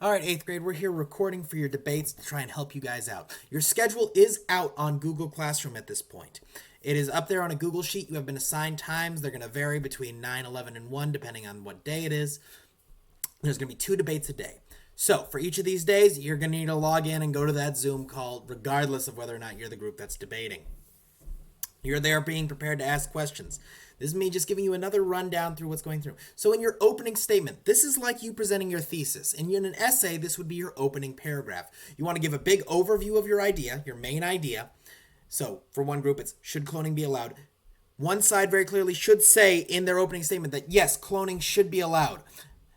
All right, 8th grade, we're here recording for your debates to try and help you guys out. Your schedule is out on Google Classroom at this point. It is up there on a Google Sheet. You have been assigned times. They're going to vary between 9, 11, and 1, depending on what day it is. There's going to be 2 debates a day. So for each of these days, you're going to need to log in and go to that Zoom call, regardless of whether or not you're the group that's debating. You're there being prepared to ask questions. This is me just giving you another rundown through what's going through. So in your opening statement, this is like you presenting your thesis. And in an essay, this would be your opening paragraph. You want to give a big overview of your idea, your main idea. So for one group, it's should cloning be allowed? One side very clearly should say in their opening statement that yes, cloning should be allowed.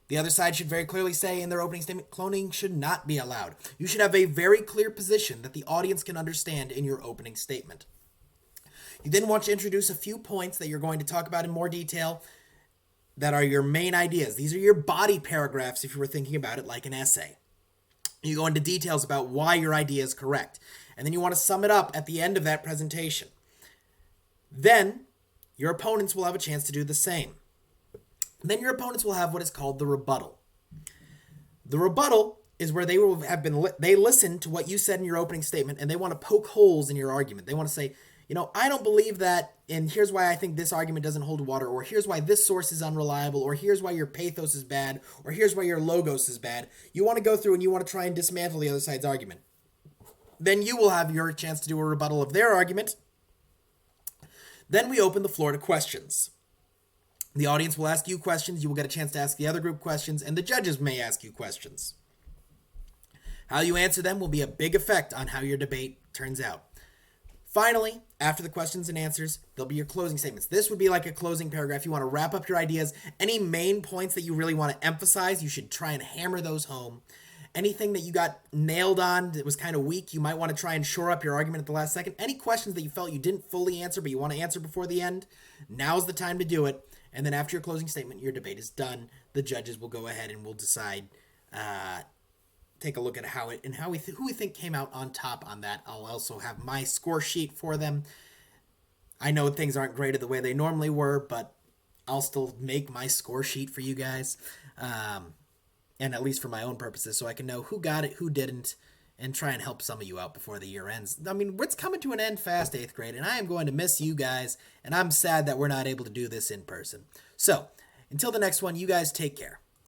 The other side should very clearly say in their opening statement, cloning should not be allowed. You should have a very clear position that the audience can understand in your opening statement. You then want to introduce a few points that you're going to talk about in more detail that are your main ideas. These are your body paragraphs if you were thinking about it like an essay. You go into details about why your idea is correct. And then you want to sum it up at the end of that presentation. Then your opponents will have a chance to do the same. Then your opponents will have what is called the rebuttal. The rebuttal is where they will have been they listen to what you said in your opening statement and they want to poke holes in your argument. They want to say, I don't believe that, and here's why I think this argument doesn't hold water, or here's why this source is unreliable, or here's why your pathos is bad, or here's why your logos is bad. You want to go through and you want to try and dismantle the other side's argument. Then you will have your chance to do a rebuttal of their argument. Then we open the floor to questions. The audience will ask you questions, you will get a chance to ask the other group questions, and the judges may ask you questions. How you answer them will be a big effect on how your debate turns out. Finally, after the questions and answers, there'll be your closing statements. This would be like a closing paragraph. You want to wrap up your ideas. Any main points that you really want to emphasize, you should try and hammer those home. Anything that you got nailed on that was kind of weak, you might want to try and shore up your argument at the last second. Any questions that you felt you didn't fully answer, but you want to answer before the end, now's the time to do it. And then after your closing statement, your debate is done. The judges will go ahead and will decide, take a look at how it and who we think came out on top on that. I'll also have my score sheet for them. I know things aren't graded the way they normally were, but I'll still make my score sheet for you guys, and at least for my own purposes, so I can know who got it, who didn't, and try and help some of you out before the year ends. I mean, it's coming to an end fast, 8th grade, and I am going to miss you guys, and I'm sad that we're not able to do this in person. So, until the next one, you guys take care.